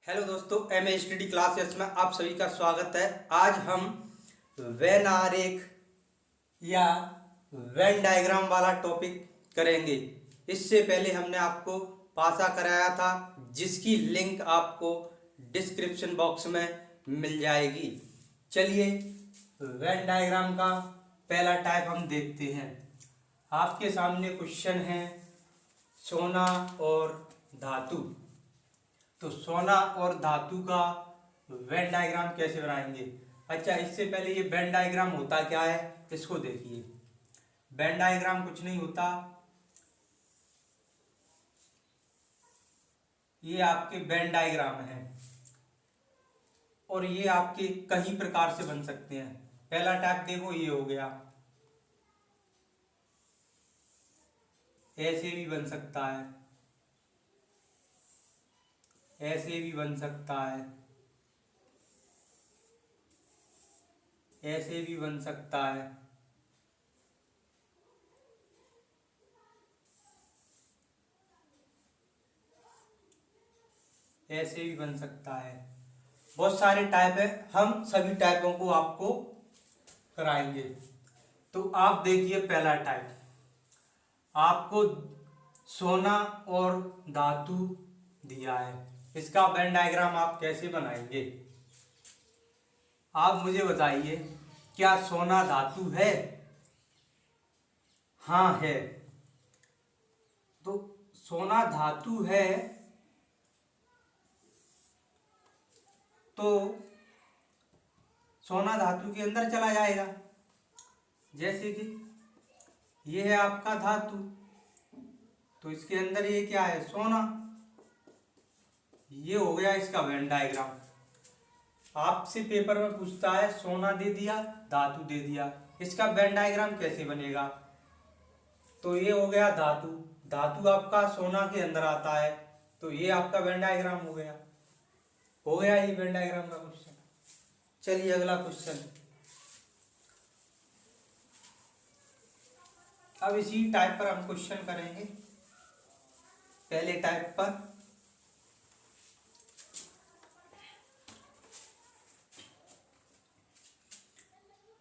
Hello दोस्तों, MA study classes में आप सभी का स्वागत है। आज हम वेन आरेख या वेन डायग्राम वाला टॉपिक करेंगे। इससे पहले हमने आपको पासा कराया था, जिसकी लिंक आपको डिस्क्रिप्शन बॉक्स में मिल जाएगी। चलिए वेन डायग्राम का पहला टाइप हम देखते हैं। आपके सामने क्वेश्चन है सोना और धातु। तो सोना और धातु का वेन डायग्राम कैसे बनाएंगे। अच्छा, इससे पहले ये वेन डायग्राम होता क्या है इसको देखिए। वेन डायग्राम कुछ नहीं होता, ये आपके वेन डायग्राम है और ये आपके कई प्रकार से बन सकते हैं। पहला टाइप देखो, ये हो गया, ऐसे भी बन सकता है, ऐसे भी बन सकता है, ऐसे भी बन सकता है, ऐसे भी बन सकता है। बहुत सारे टाइप है, हम सभी टाइपों को आपको कराएंगे। तो आप देखिए पहला टाइप, आपको सोना और धातु दिया है, इसका वेन डायग्राम आप कैसे बनाएंगे। आप मुझे बताइए, क्या सोना धातु है? हाँ है। तो सोना धातु है तो सोना धातु के अंदर चला जाएगा। जैसे कि ये है आपका धातु, तो इसके अंदर ये क्या है, सोना। ये हो गया इसका वेन डायग्राम। आपसे पेपर में पूछता है सोना दे दिया, धातु दे दिया, इसका वेन डायग्राम कैसे बनेगा। तो ये हो गया धातु, धातु आपका सोना के अंदर आता है, तो ये आपका वेन डायग्राम हो गया ये वेन डायग्राम का क्वेश्चन। चलिए अगला क्वेश्चन। अब इसी टाइप पर हम क्वेश्चन करेंगे। पहले टाइप पर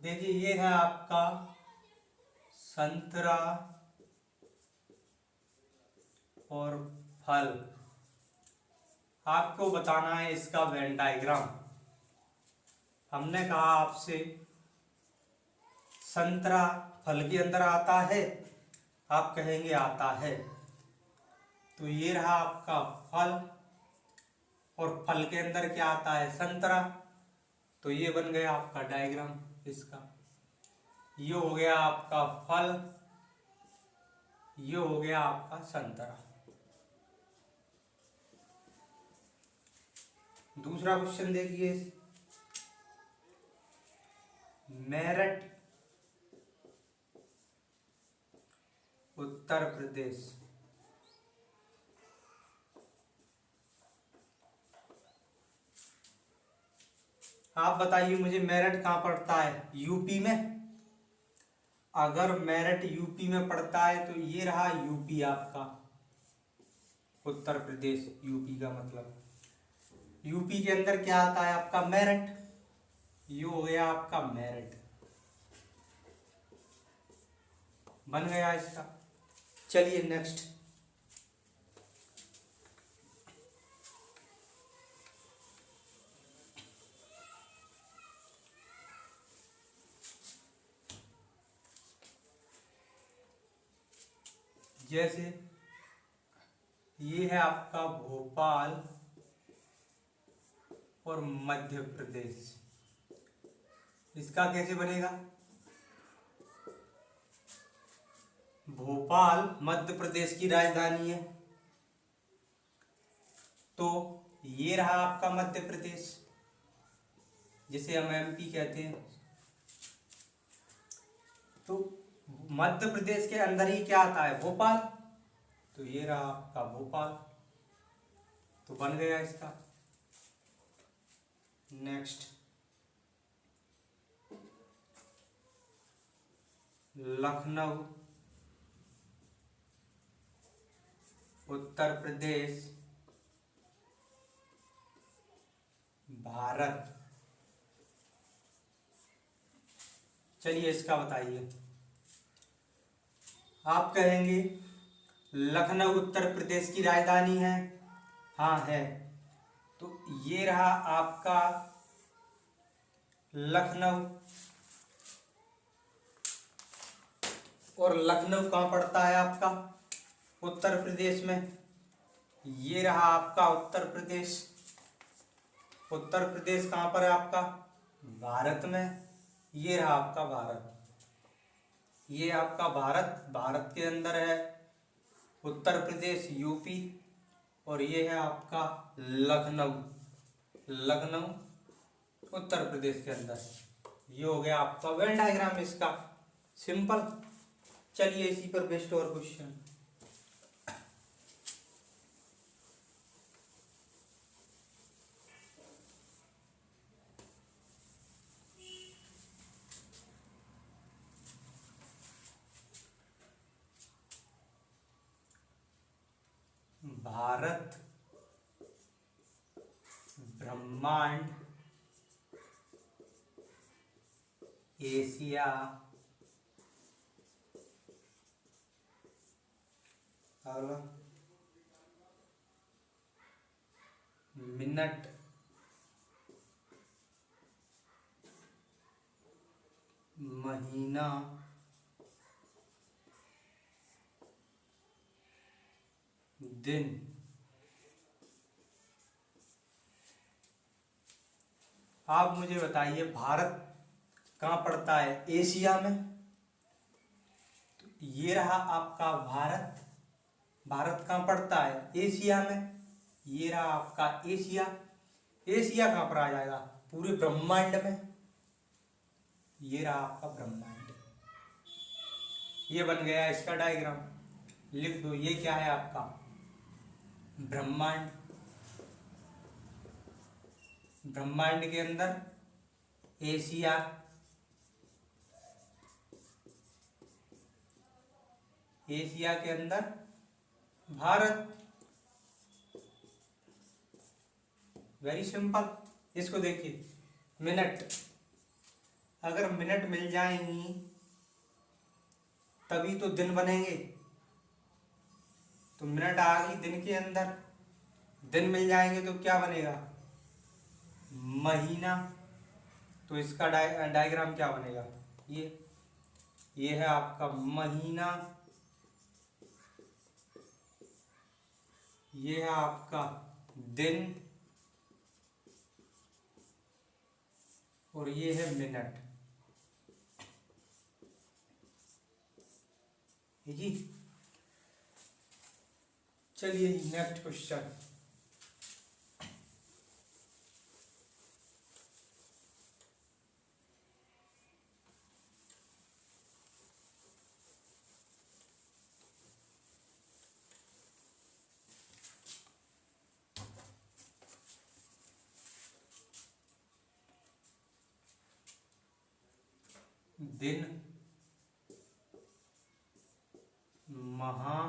देखिए, ये है आपका संतरा और फल। आपको बताना है इसका वेन डायग्राम। हमने कहा आपसे संतरा फल के अंदर आता है, आप कहेंगे आता है। तो ये रहा आपका फल और फल के अंदर क्या आता है, संतरा। तो ये बन गया आपका डायग्राम इसका। ये हो गया आपका फल, ये हो गया आपका संतरा। दूसरा क्वेश्चन देखिए, मेरठ उत्तर प्रदेश। आप बताइए मुझे, मेरठ कहाँ पड़ता है, यूपी में। अगर मेरठ यूपी में पड़ता है तो ये रहा यूपी आपका, उत्तर प्रदेश यूपी का मतलब। यूपी के अंदर क्या आता है आपका, मेरठ। ये हो गया आपका मेरठ, बन गया इसका। चलिए नेक्स्ट। जैसे ये है आपका भोपाल और मध्य प्रदेश, इसका कैसे बनेगा। भोपाल मध्य प्रदेश की राजधानी है, तो ये रहा आपका मध्य प्रदेश, जिसे हम एमपी कहते हैं। तो मध्य प्रदेश के अंदर ही क्या आता है, भोपाल। तो ये रहा आपका भोपाल, तो बन गया इसका। नेक्स्ट, लखनऊ उत्तर प्रदेश भारत। चलिए इसका बताइए। आप कहेंगे लखनऊ उत्तर प्रदेश की राजधानी है। हाँ है। तो ये रहा आपका लखनऊ। और लखनऊ कहाँ पड़ता है आपका? उत्तर प्रदेश में। ये रहा आपका उत्तर प्रदेश। उत्तर प्रदेश कहाँ पर है आपका? भारत में। ये रहा आपका भारत। ये आपका भारत, भारत के अंदर है उत्तर प्रदेश यूपी। और ये है आपका लखनऊ, लखनऊ उत्तर प्रदेश के अंदर। ये हो गया आपका वेन डायग्राम इसका, सिंपल। चलिए इसी पर बेस्ड और क्वेश्चन। भारत ब्रह्मांड एशिया मिनट महीना दिन। आप मुझे बताइए भारत कहाँ पड़ता है? एशिया में। तो ये रहा आपका भारत। भारत कहाँ पड़ता है? एशिया में। ये रहा आपका एशिया। एशिया कहाँ पर आ जाएगा? पूरे ब्रह्मांड में। ये रहा आपका ब्रह्मांड। ये बन गया इसका डायग्राम। लिख दो, ये क्या है आपका? ब्रह्मांड। ब्रह्मांड के अंदर एशिया, एशिया के अंदर भारत। Very simple. इसको देखिए, मिनट, अगर मिनट मिल जाएंगी तभी तो दिन बनेंगे। तो मिनट आ गई दिन के अंदर, दिन मिल जाएंगे तो क्या बनेगा? महीना। तो इसका डायग्राम क्या बनेगा? ये है आपका महीना। ये है आपका दिन। और ये है मिनट। जी चलिए नेक्स्ट क्वेश्चन। दिन, महा,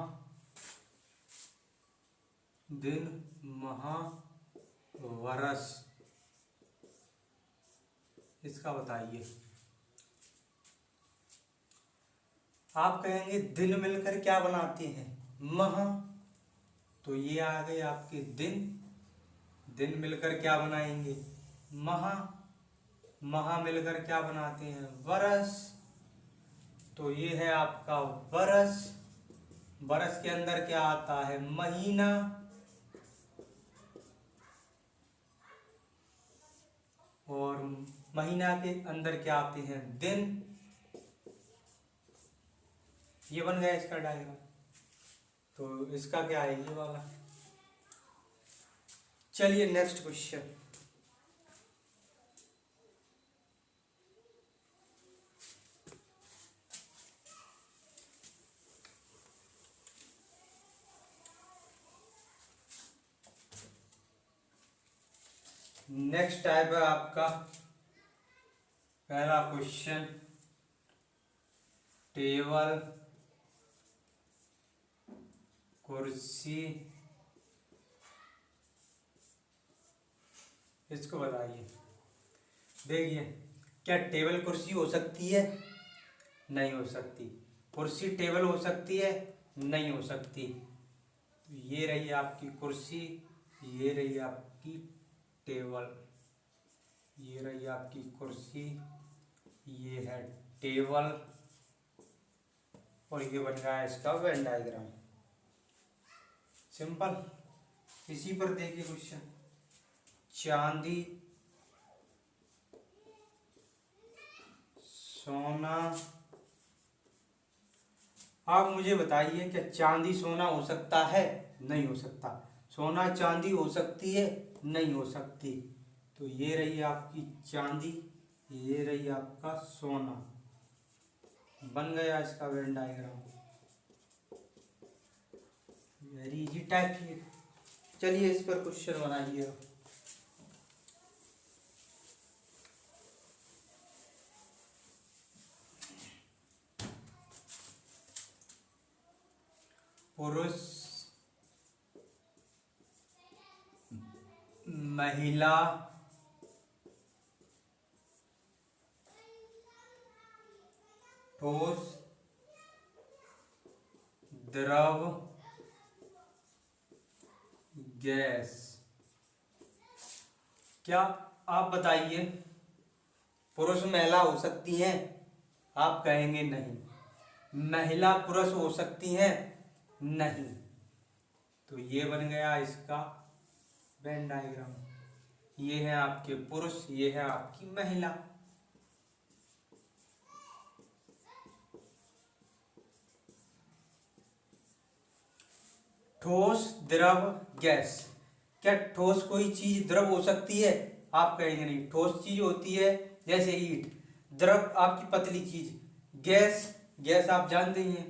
दिन, महा, वर्ष। इसका बताइए। आप कहेंगे दिन मिलकर क्या बनाते हैं? महा। तो ये आ गए आपके दिन। दिन मिलकर क्या बनाएंगे? महा। महा मिलकर क्या बनाते हैं? वर्ष। तो ये है आपका वर्ष। वर्ष के अंदर क्या आता है? महीना। और महीना के अंदर क्या आते हैं? दिन। ये बन गया इसका डायग्राम। तो इसका क्या है? ये वाला। चलिए नेक्स्ट क्वेश्चन। नेक्स्ट टाइप है आपका पहला क्वेश्चन, टेबल, कुर्सी, इसको बताइए। देखिए, क्या टेबल कुर्सी हो सकती है? नहीं हो सकती। कुर्सी टेबल हो सकती है? नहीं हो सकती। ये रही आपकी कुर्सी, ये रही आपकी टेबल, ये रही आपकी कुर्सी, ये है टेबल, और ये बन गया है इसका वेन डायग्राम। सिंपल। इसी पर देखिए क्वेश्चन, चांदी, सोना। आप मुझे बताइए, क्या चांदी सोना हो सकता है? नहीं हो सकता। सोना चांदी हो सकती है? नहीं हो सकती। तो ये रही आपकी चांदी, ये रही आपका सोना, बन गया इसका Venn diagram. Very easy type है। चलिए इस पर क्वेश्चन बनाइए। पुरुष, महिला, ठोस, द्रव, गैस। क्या आप बताइए, पुरुष महिला हो सकती हैं? आप कहेंगे नहीं। महिला पुरुष हो सकती हैं? नहीं। तो ये बन गया इसका वेन डायग्राम। ये है आपके पुरुष, ये है आपकी महिला। ठोस, द्रव, गैस। क्या ठोस कोई चीज द्रव हो सकती है? आप कहेंगे नहीं। ठोस चीज होती है जैसे ईंट, द्रव आपकी पतली चीज, गैस, गैस आप जानते ही हैं,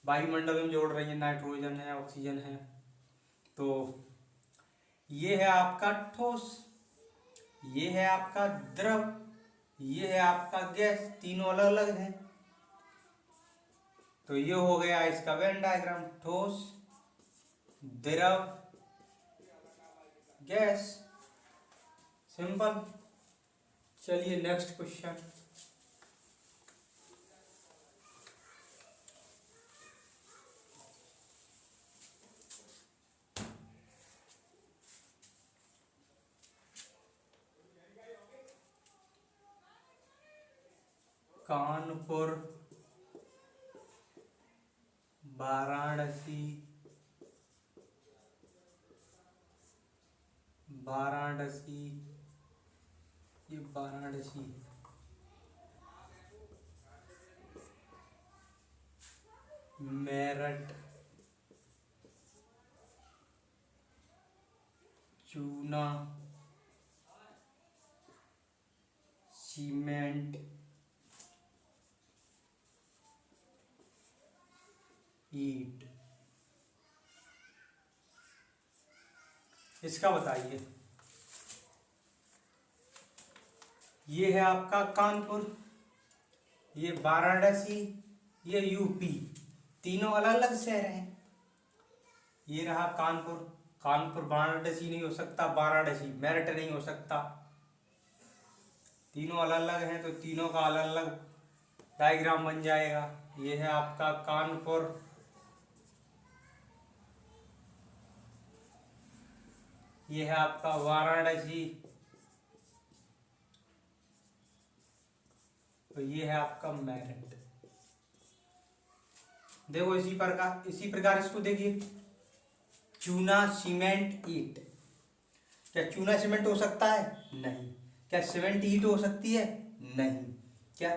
वायुमंडल में जोड़ रही है, नाइट्रोजन है, ऑक्सीजन है। तो ये है आपका ठोस, ये है आपका द्रव, ये है आपका गैस, तीनों अलग अलग हैं। तो ये हो गया इसका वेन डायग्राम, ठोस, द्रव, गैस। सिंपल। चलिए नेक्स्ट क्वेश्चन। कानपुर, वाराणसी, वाराणसी, ये वाराणसी, मेरठ, चूना, सीमेंट, ईट। इसका बताइए। ये है आपका कानपुर, ये वाराणसी, ये यूपी, तीनों अलग अलग शहर हैं। ये रहा कानपुर, कानपुर वाराणसी नहीं हो सकता, वाराणसी मेरठ नहीं हो सकता। तीनों अलग अलग हैं, तो तीनों का अलग अलग डायग्राम बन जाएगा। ये है आपका कानपुर, ये है आपका वाराणसी, तो ये है आपका मेरठ। देखो इसी प्रकार इसको देखिए, चूना, सीमेंट, ईट। क्या चूना सीमेंट हो सकता है? नहीं। क्या सीमेंट ईट हो सकती है? नहीं। क्या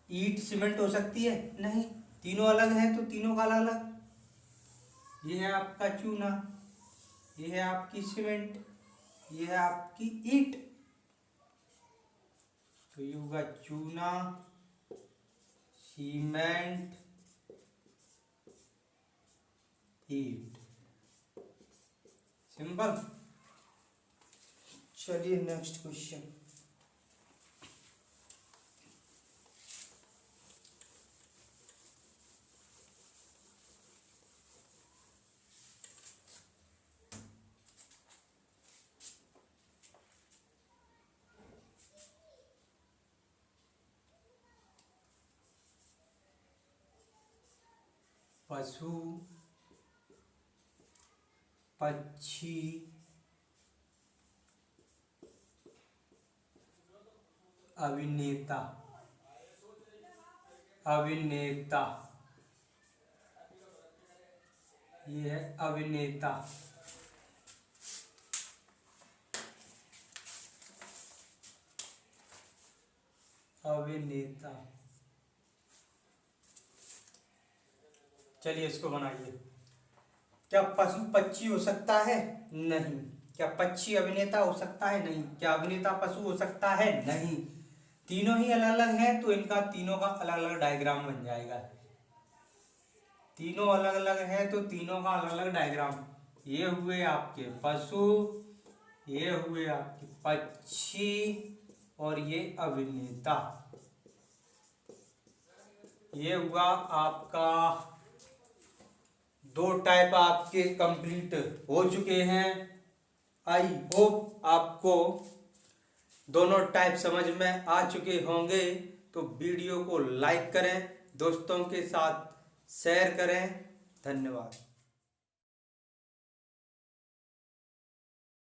ईट सीमेंट हो सकती है? नहीं। तीनों अलग हैं, तो तीनों का अलग अलग। ये है आपका चूना, ये है आपकी सीमेंट, ये है आपकी ईट। तो ये होगा चूना, सीमेंट, ईट। सिंपल। चलिए नेक्स्ट क्वेश्चन। पशु पक्षी अभिनेता अभिनेता ये है अभिनेता। अभिनेता। चलिए इसको बनाइए। क्या पशु पक्षी हो सकता है? नहीं। क्या पक्षी अभिनेता हो सकता है? नहीं। क्या अभिनेता पशु हो सकता है? नहीं। तीनों ही अलग अलग हैं तो इनका तीनों का अलग अलग डायग्राम बन जाएगा। तीनों अलग अलग हैं तो तीनों का अलग अलग डायग्राम। ये हुए आपके पशु, ये हुए आपके पक्षी और ये अभिनेता। ये हुआ आपका दो टाइप आपके कंप्लीट हो चुके हैं। आई होप आपको दोनों टाइप समझ में आ चुके होंगे। तो वीडियो को लाइक करें, दोस्तों के साथ शेयर करें। धन्यवाद।